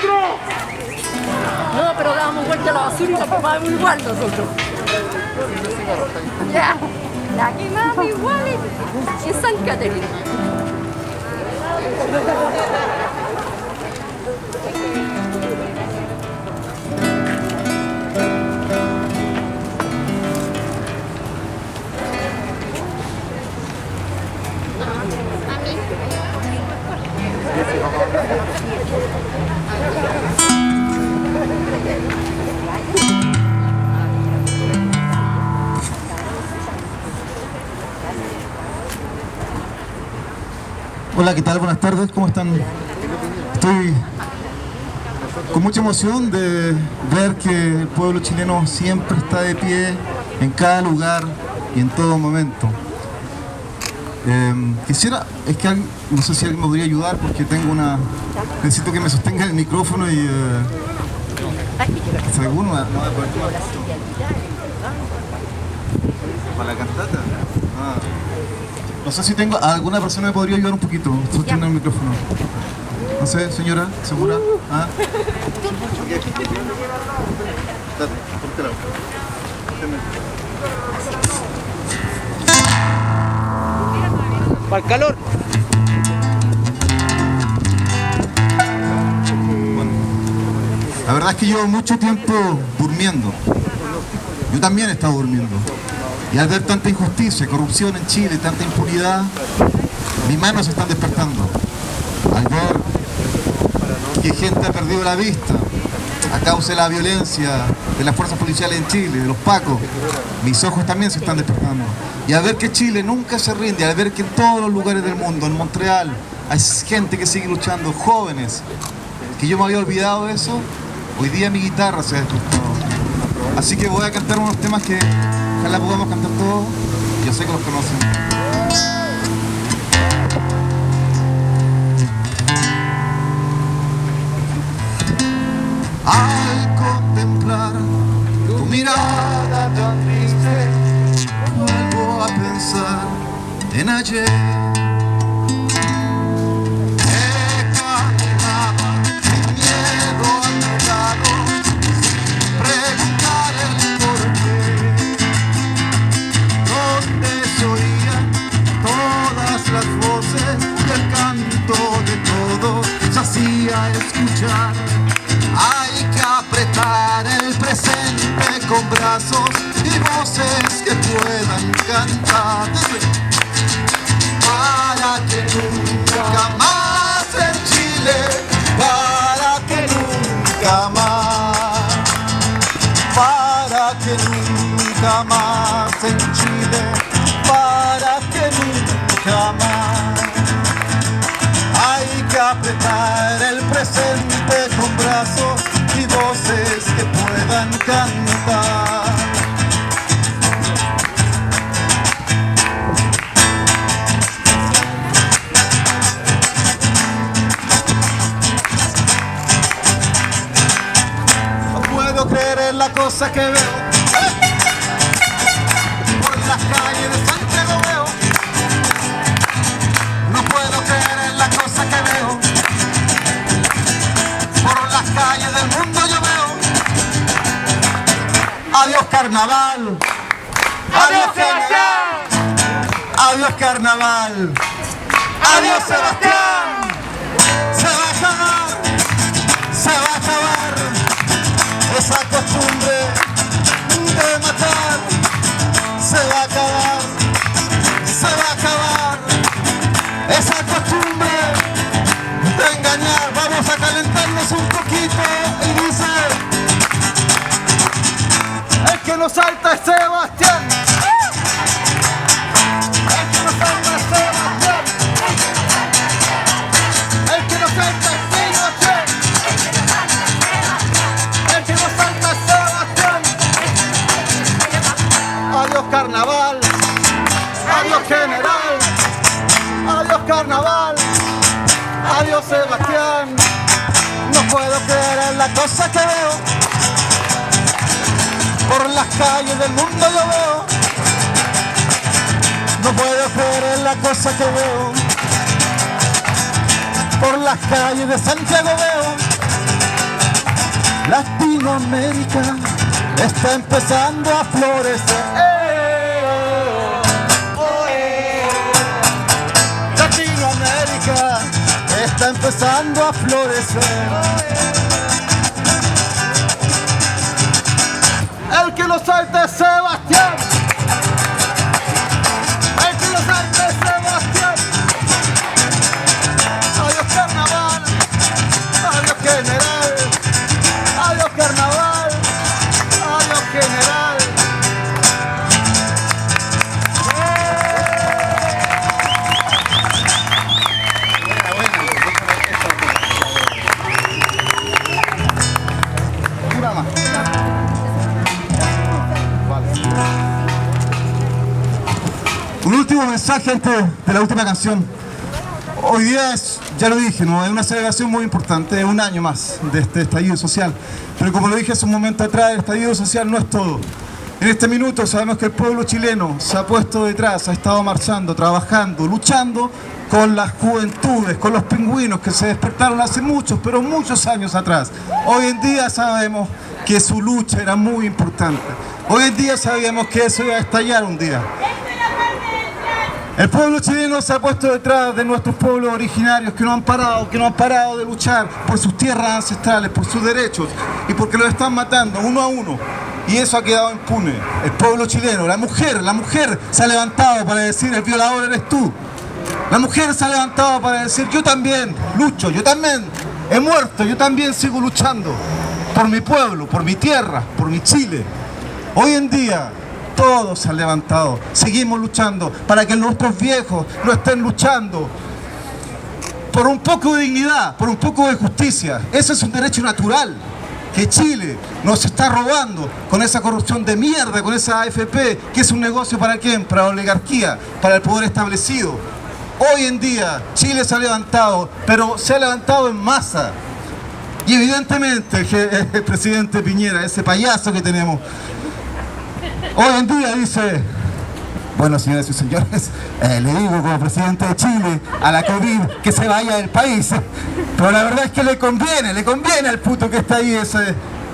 No, pero dábamos vuelta a la basura y la quemábamos igual nosotros. Ya, la quemamos igual en San Caterina. Hola, ¿qué tal? Buenas tardes, ¿cómo están? Estoy con mucha emoción de ver que el pueblo chileno siempre está de pie en cada lugar y en todo momento. Quisiera, no sé si alguien me podría ayudar porque necesito que me sostenga el micrófono y según para la cantata. No sé si alguna persona me podría ayudar un poquito, sostener el micrófono. No sé, señora, ¿segura? ¿Ah? Para el calor. Bueno, la verdad es que llevo mucho tiempo durmiendo. Yo también he estado durmiendo. Y al ver tanta injusticia, corrupción en Chile, tanta impunidad, mis manos se están despertando. Al ver que gente ha perdido la vista a causa de la violencia de las fuerzas policiales en Chile, de los pacos, mis ojos también se están despertando. Y al ver que Chile nunca se rinde, al ver que en todos los lugares del mundo, en Montreal, hay gente que sigue luchando, jóvenes, que yo me había olvidado de eso, hoy día mi guitarra se ha despertado. Así que voy a cantar unos temas que ojalá podamos cantar todos, yo sé que los conocen. Al contemplar tu mirada tan triste, vuelvo a pensar en ayer. Caminaba sin miedo a tu lado, sin preguntar el porqué, donde se oían todas las voces y el canto de todos se hacía escuchar. Hay que apretar el presente con brazos y voces que puedan cantar para que nunca más en Chile, para que nunca más, para que nunca más en Chile, para que nunca más. Hay que apretar el presente con brazos y voces que puedan cantar. No puedo creer en la cosa que veo. Por las calles de Santiago veo. No puedo creer en la cosa que veo. Por las calles del mundo yo veo. Adiós carnaval. Adiós Sebastián. Adiós carnaval. Adiós Sebastián. Se va a acabar. Se va a acabar esa costumbre de matar. Se va a acabar. Se va a acabar esa costumbre de engañar. Vamos a calentarnos un poquito y dice: el que nos salta es Sebastián. El que nos salta es Sebastián. El que nos salta es Sebastián. El que nos salta es Sebastián. Adiós carnaval. Adiós general. Adiós carnaval. Adiós Sebastián. No puedo creer en la cosa que veo. Por las calles del mundo yo veo. No puedo creer en la cosa que veo. Por las calles de Santiago veo. Latinoamérica está empezando a florecer. Latinoamérica está empezando a florecer. El que lo salte es Sebastián. El que lo salte es Sebastián. Adiós carnaval, adiós general, adiós carnaval, adiós general. Una más. Un último mensaje antes de la última canción. Hoy día es, ya lo dije, ¿no? Es una celebración muy importante, es un año más de este estallido social. Pero como lo dije hace un momento atrás, el estallido social no es todo. En este minuto sabemos que el pueblo chileno se ha puesto detrás, ha estado marchando, trabajando, luchando con las juventudes, con los pingüinos que se despertaron hace muchos, pero muchos años atrás. Hoy en día sabemos que su lucha era muy importante. Hoy en día sabíamos que eso iba a estallar un día. El pueblo chileno se ha puesto detrás de nuestros pueblos originarios que no han parado de luchar por sus tierras ancestrales, por sus derechos y porque los están matando uno a uno. Y eso ha quedado impune. El pueblo chileno, la mujer se ha levantado para decir el violador eres tú. La mujer se ha levantado para decir yo también lucho, yo también he muerto, yo también sigo luchando por mi pueblo, por mi tierra, por mi Chile. Hoy en día todos se han levantado, seguimos luchando para que nuestros viejos no estén luchando por un poco de dignidad, por un poco de justicia. Ese es un derecho natural que Chile nos está robando con esa corrupción de mierda, con esa AFP, que es un negocio ¿para quién? Para la oligarquía, para el poder establecido. Hoy en día Chile se ha levantado, pero se ha levantado en masa. Y evidentemente el presidente Piñera, ese payaso que tenemos, hoy en día dice, bueno, señoras y señores, le digo como presidente de Chile a la COVID que se vaya del país. Pero la verdad es que le conviene al puto que está ahí,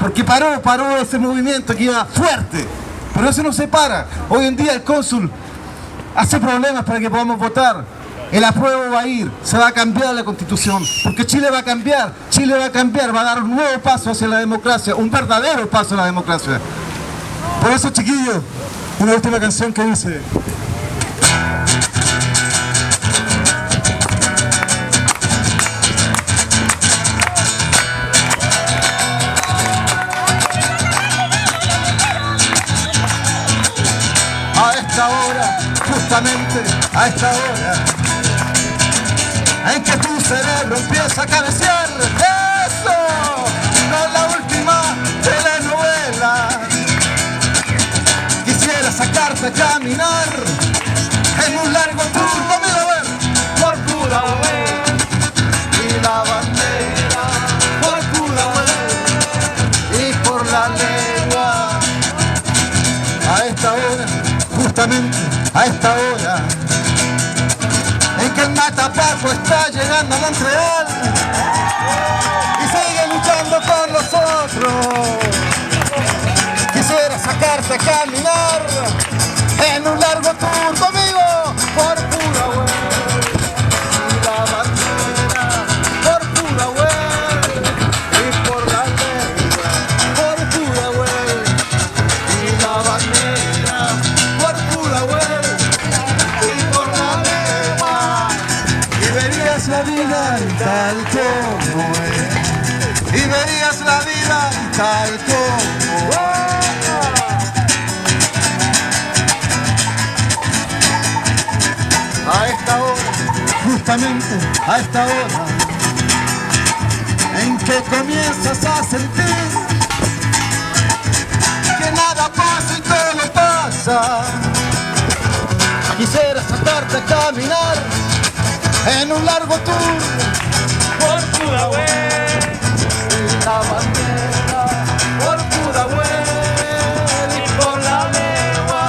porque paró ese movimiento que iba fuerte. Pero eso no se para. Hoy en día el cónsul hace problemas para que podamos votar. El apruebo va a ir, se va a cambiar la Constitución, porque Chile va a cambiar, va a dar un nuevo paso hacia la democracia, un verdadero paso a la democracia. Por eso, chiquillos, una última canción que dice: a esta hora, justamente a esta hora, en que tu cerebro empieza a cabecear, eso no es la última telenovela. Quisiera sacarte a caminar en un largo tour, conmigo a ver, por Pudahuel y la bandera, por Pudahuel y por la lengua. A esta hora, justamente a esta hora, en que el matapaco está llegando a Montreal y sigue luchando por nosotros. Quisiera sacarte a caminar en un largo tour conmigo por Pudahuel y la bandera, por Pudahuel y por la lengua, por Pudahuel y la bandera, por Pudahuel y por la lengua. Y verías la vida tal como es, y verías la vida tal como es. A esta hora, justamente a esta hora, en que comienzas a sentir que nada pasa y todo pasa. Quisiera sacarte a caminar en un largo tour por Pudahuel y la bandera, por Pudahuel y por la lengua,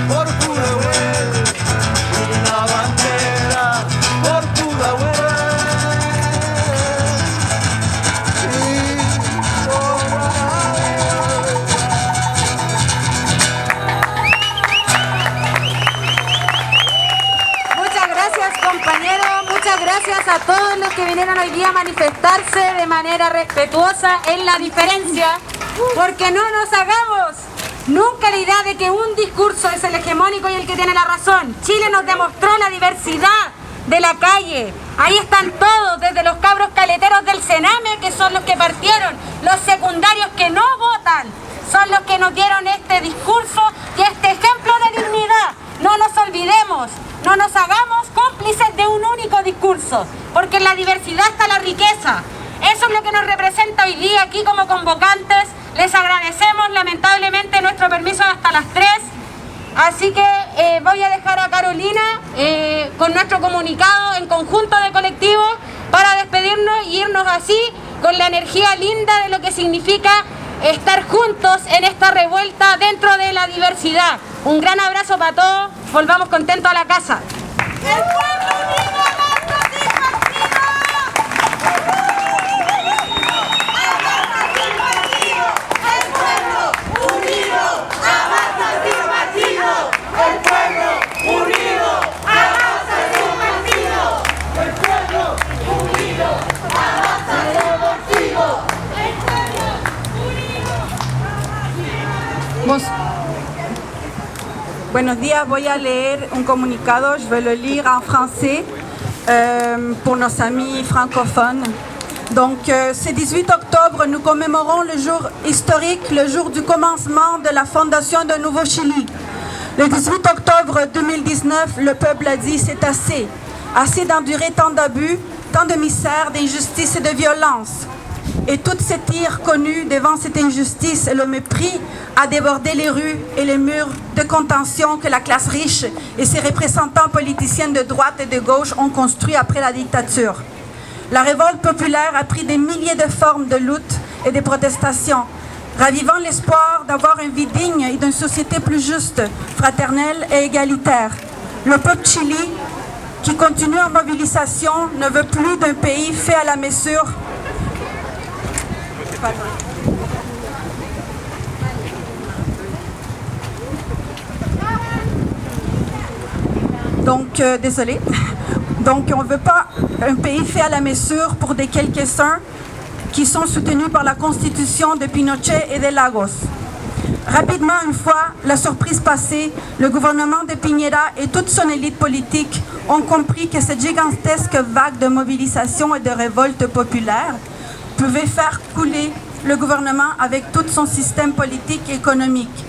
por Pudahuel y la bandera, por Pudahuel y por la vinieron hoy día a manifestarse de manera respetuosa en la diferencia, porque no nos hagamos nunca la idea de que un discurso es el hegemónico y el que tiene la razón. Chile nos demostró la diversidad de la calle. Ahí están todos, desde los cabros caleteros del Sename, que son los que partieron, los secundarios que no votan, son los que nos dieron este discurso y este ejemplo de dignidad. No nos olvidemos, no nos hagamos cómplices de un único discurso, porque en la diversidad está la riqueza. Eso es lo que nos representa hoy día aquí como convocantes. Les agradecemos, lamentablemente nuestro permiso es hasta las 3. Así que voy a dejar a Carolina con nuestro comunicado en conjunto de colectivos para despedirnos y irnos así con la energía linda de lo que significa estar juntos en esta revuelta dentro de la diversidad. Un gran abrazo para todos, volvamos contentos a la casa. ¡El pueblo unido más satisfacido! ¡El pueblo unido a más satisfacido! ¡El pueblo unido a más satisfacido! ¡El pueblo unido a más satisfacido! Buenos días, voy a leer un comunicado, je vais le lire en français pour nos amis francophones. Donc, ce 18 octobre, nous commémorons le jour historique, le jour du commencement de la fondation de Nouveau-Chili. Le 18 octobre 2019, le peuple a dit c'est assez. Assez d'endurer tant d'abus, tant de misère, d'injustice et de violence. Et toute cette ire connue devant cette injustice et le mépris a débordé les rues et les murs de contention que la classe riche et ses représentants politiciens de droite et de gauche ont construit après la dictature. La révolte populaire a pris des milliers de formes de lutte et de protestation, ravivant l'espoir d'avoir une vie digne et d'une société plus juste, fraternelle et égalitaire. Le peuple Chili, qui continue en mobilisation, ne veut plus d'un pays fait à la mesure. Donc, désolé. Donc, on ne veut pas un pays fait à la mesure pour des quelques-uns qui sont soutenus par la Constitution de Pinochet et de Lagos. Rapidement, une fois la surprise passée, le gouvernement de Piñera et toute son élite politique ont compris que cette gigantesque vague de mobilisation et de révolte populaire pouvait faire couler le gouvernement avec tout son système politique et économique.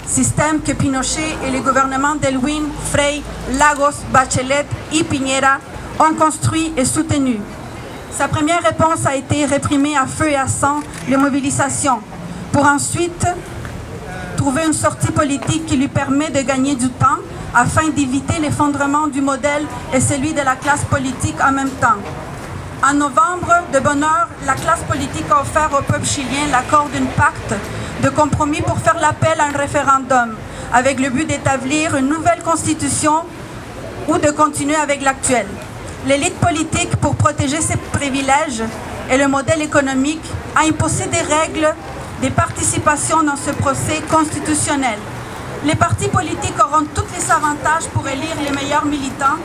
Système que Pinochet et les gouvernements d'Elwin, Frei, Lagos, Bachelet et Piñera ont construit et soutenu. Sa première réponse a été réprimer à feu et à sang les mobilisations, pour ensuite trouver une sortie politique qui lui permet de gagner du temps afin d'éviter l'effondrement du modèle et celui de la classe politique en même temps. En novembre, de bonne heure, la classe politique a offert au peuple chilien l'accord d'un pacte de compromis pour faire l'appel à un référendum, avec le but d'établir une nouvelle constitution ou de continuer avec l'actuelle. L'élite politique, pour protéger ses privilèges et le modèle économique, a imposé des règles de participation dans ce procès constitutionnel. Les partis politiques auront tous les avantages pour élire les meilleurs militants,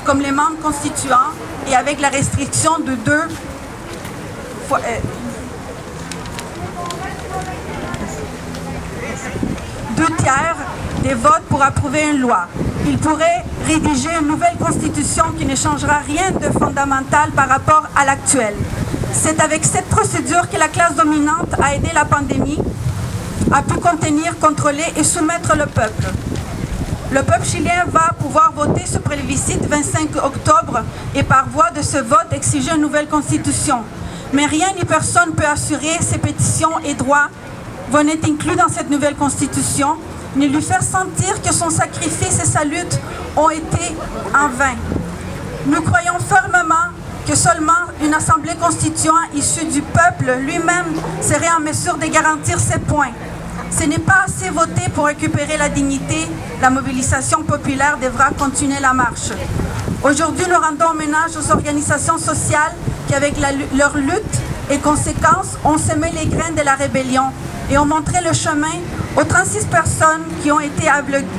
comme les membres constituants, et avec la restriction de deux tiers des votes pour approuver une loi. Ils pourraient rédiger une nouvelle constitution qui ne changera rien de fondamental par rapport à l'actuelle. C'est avec cette procédure que la classe dominante a aidé la pandémie, a pu contenir, contrôler et soumettre le peuple. Le peuple chilien va pouvoir voter ce plébiscite 25 octobre et par voie de ce vote exiger une nouvelle constitution. Mais rien ni personne ne peut assurer ces pétitions et droits vont être inclus dans cette nouvelle constitution, ni lui faire sentir que son sacrifice et sa lutte ont été en vain. Nous croyons fermement que seulement une assemblée constituante issue du peuple lui-même serait en mesure de garantir ces points. Ce n'est pas assez voté pour récupérer la dignité. La mobilisation populaire devra continuer la marche. Aujourd'hui, nous rendons hommage aux organisations sociales qui, avec leur lutte et conséquences, ont semé les graines de la rébellion et ont montré le chemin aux 36 personnes qui ont été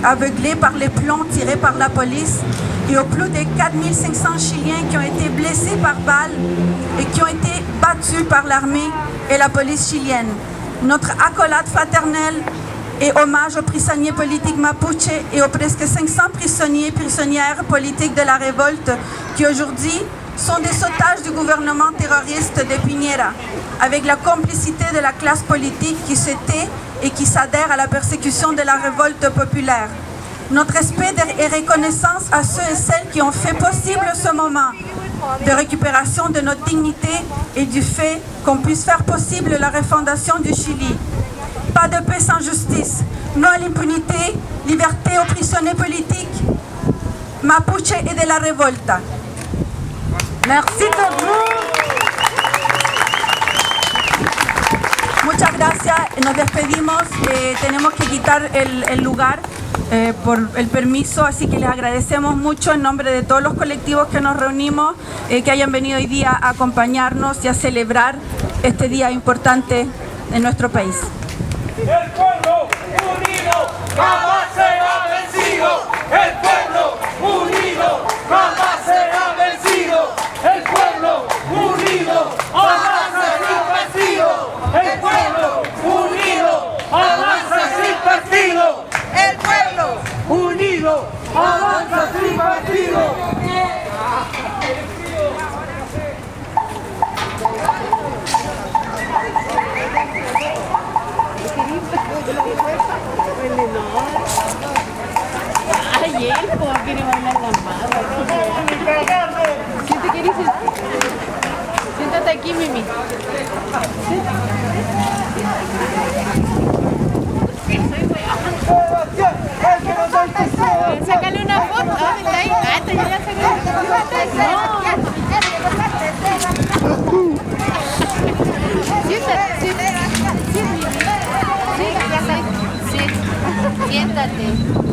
aveuglées par les plombs tirés par la police et aux plus de 4500 Chiliens qui ont été blessés par balles et qui ont été battus par l'armée et la police chilienne. Notre accolade fraternelle et hommage aux prisonniers politiques mapuche et aux presque 500 prisonniers et prisonnières politiques de la révolte qui aujourd'hui sont des otages du gouvernement terroriste de Piñera, avec la complicité de la classe politique qui se tait et qui s'adhère à la persécution de la révolte populaire. Notre respect et reconnaissance à ceux et celles qui ont fait possible ce moment de récupération de notre dignité et du fait qu'on puisse faire possible la refondation du Chili. Pas de paix sans justice, non à l'impunité, liberté aux prisonniers politiques, mapuche et de la revolta. Merci beaucoup. Muchas gracias, nos despedimos, tenemos que quitar el lugar por el permiso, así que les agradecemos mucho en nombre de todos los colectivos que nos reunimos, que hayan venido hoy día a acompañarnos y a celebrar este día importante en nuestro país. El pueblo unido jamás será vencido. El pueblo unido jamás será vencido. El pueblo unido jamás será vencido. El pueblo unido avanza sin partido. El pueblo unido avanza sin partido. Ay, él, ¿cómo quiere bailar la madre? ¿Qué te quieres decir? Siéntate aquí, Mimi. Sácale una foto. Ah, está ahí. Ah, está ya Siéntate. Siéntate. Siéntate. Siéntate.